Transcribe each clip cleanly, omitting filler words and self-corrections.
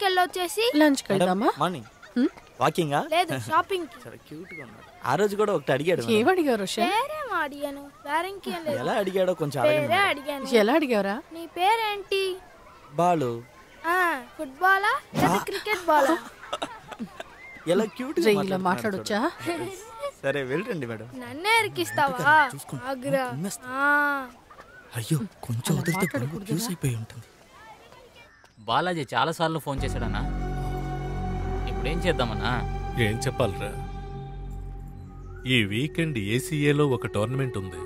కి వెళ్ళొచ్చేసి లంచ్ వెళ్దామా? Morning walking లేదు షాపింగ్ కి. చాలా క్యూట్ గా ఉన్నాడు. ఆ రోజు కూడా ఒకటి అడిగాడు. ఏమడిగారు? పేరేం అడిగాను, వేరేంకేం లేదు. ఎలా అడిగాడో కొంచెం పేరే అడగండి. అడిగాను. ఎలా అడిగారా? నీ పేరేంటి? బాలు. ఫుట్బాలా లేదా క్రికెట్ బాలా? ఎలా క్యూట్ గా ఇలా మాట్లాడొచ్చా? సరే వెళ్ళండి మేడం. నన్నే ఎరికిస్తావా? ఆగ్రా. అయ్యో కొంచెం వదిలితే యూస్ అయిపోయి ఉంటుంది. బాలాజీ చాలా సార్లు ఫోన్ చేశాడన్నా. ఇప్పుడేం చేద్దామన్నా? ఏం చెప్పాలరా, ఈ వీకెండ్ ఏసీఏలో ఒక టోర్నమెంట్ ఉంది.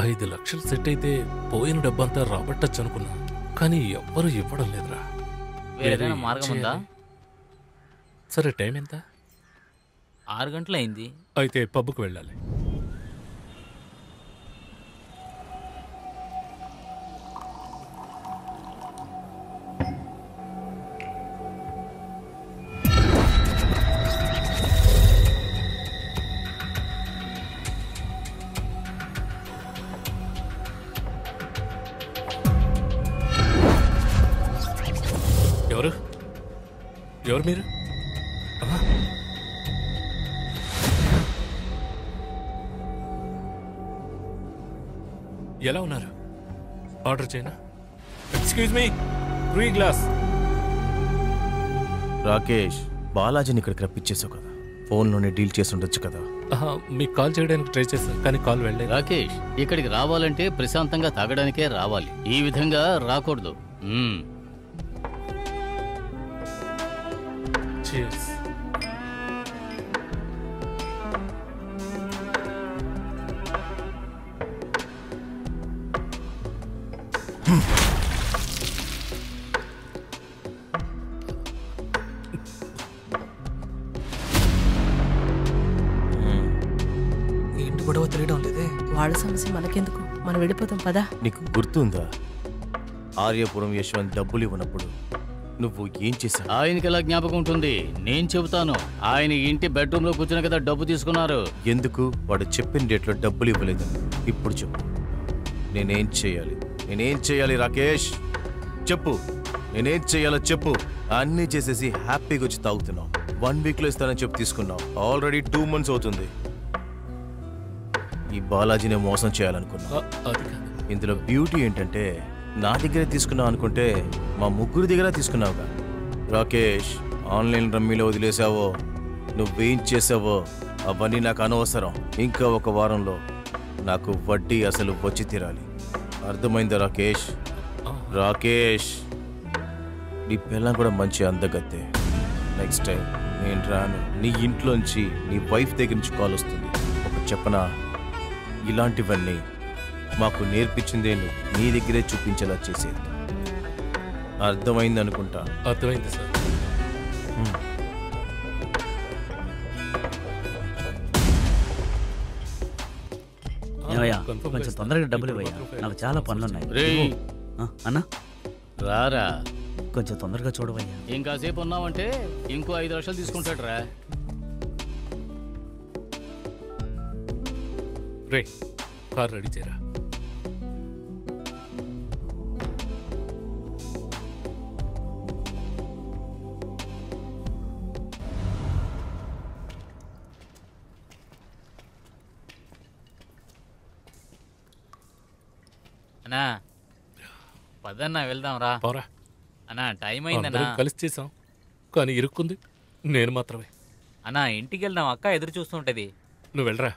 5 లక్షలు సెట్ అయితే పోయిన డబ్బంతా రాబట్టచ్చు అనుకున్నా, కానీ ఎవ్వరూ ఇవ్వడం లేదురా. వేరేదైనా మార్గం ఉందా? సరే టైం ఎంత? 6 గంటలైంది. అయితే పబ్కు వెళ్ళాలి. ఎవరు ఎవరు మీరు? ఎలా ఉన్నారు? ఆర్డర్ చేయనా? Excuse me, 3 glass. రాకేష్, బాలాజీని ఇక్కడికి రప్పించేసావు కదా, ఫోన్లోనే డీల్ చేసి ఉండొచ్చు కదా. మీకు కాల్ చేయడానికి ట్రై చేశాను కానీ కాల్ వెళ్ళలేదు. రాకేష్, ఇక్కడికి రావాలంటే ప్రశాంతంగా తాగడానికే రావాలి, ఈ విధంగా రాకూడదు. Cheers. ఏంటి గొడవ తెలియడం లేదే? వాళ్ళ సమస్య మనకెందుకు, మనం వెళ్ళిపోతాం పదా. నీకు గుర్తుందా ఆర్యపురం యశ్వంత్ డబ్బులు ఇవ్వనప్పుడు నువ్వు ఏం చేశావు? ఆయనకి ఎలా జ్ఞాపకం ఉంటుంది? నేను చెబుతాను. ఆయన ఇంటి బెడ్రూమ్ లో కూర్చుని కదా డబ్బు తీసుకున్నారు. ఎందుకు? వాడు చెప్పిన డేట్లో డబ్బులు ఇవ్వలేదు. ఇప్పుడు చెప్పు, నేనేం చేయాలి రాకేష్? చెప్పు, నేనేం చేయాలో చెప్పు. అన్నీ చేసేసి హ్యాపీగా వచ్చి తాగుతున్నావు. 1 వీక్లో ఇస్తానని చెప్పి తీసుకున్నావు. ఆల్రెడీ 2 మంత్స్ అవుతుంది. ఈ బాలాజీని మోసం చేయాలనుకున్నావు. ఇందులో బ్యూటీ ఏంటంటే, నా దగ్గరే తీసుకున్నావు అనుకుంటే మా ముగ్గురు దగ్గర తీసుకున్నావుగా. రాకేష్, ఆన్లైన్ రమ్మీలో వదిలేసావో, నువ్వేం చేసావో అవన్నీ నాకు అనవసరం. ఇంకా 1 వారంలో నాకు వడ్డీ అసలు వచ్చి తీరాలి. అర్థమైందా రాకేష్? రాకేష్, నీ పిల్లం కూడా మంచి అందగత్తే. నెక్స్ట్ టైం నేను రాను. నీ ఇంట్లోంచి నీ వైఫ్ దగ్గర నుంచి కాల్ వస్తుంది. ఒకటి చెప్పనా, ఇలాంటివన్నీ మాకు నేర్పించిందే నువ్వు. నీ దగ్గరే చూపించేలా చేసేది. అర్థమైంది అనుకుంటా. అర్థమైంది సార్. కొంచెం తొందరగా డబ్బులు ఇవ్వయ్యా, నాకు చాలా పనులున్నాయి. అన్నా రారా, కొంచెం తొందరగా చూడవయ్యా. ఇంకాసేపు ఉన్నావంటే ఇంకో 5 లక్షలు తీసుకుంటాడు రా. రే, కార్ రెడీ చేయరా. అన్నా పదన్నా వెళ్దాం రా. పోరా అన్నా, టైం అయిందన్నా. కలిసి చేసాం కానీ ఇరుక్కుంది నేను మాత్రమే. అన్నా ఇంటికి వెళ్దాం, అక్క ఎదురు చూస్తుంటది. నువ్వు వెళ్ళరా.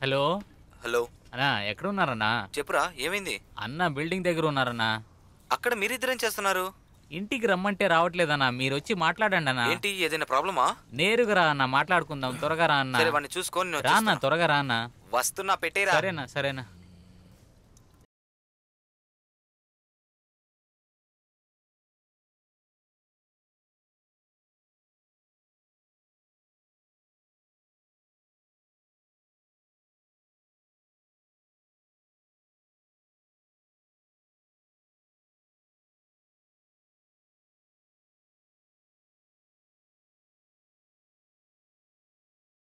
హలో హలో అన్నా, ఎక్కడ ఉన్నారన్నా? చెప్పురా, ఏమైంది? అన్న బిల్డింగ్ దగ్గర ఉన్నారన్నా. అక్కడ మీరిద్దరేం చేస్తున్నారు? ఇంటికి రమ్మంటే రావట్లేదన్నా, మీరు వచ్చి మాట్లాడండి అన్న. ఏంటి, ఏదైనా ప్రాబ్లమా? నేరుగా రా అన్న, మాట్లాడుకుందాం. త్వరగా రా అన్న. వాడిని చూసుకొని రా అన్న, త్వరగా రా అన్న. వస్తున్నా, పెట్టేరా. సరేనా.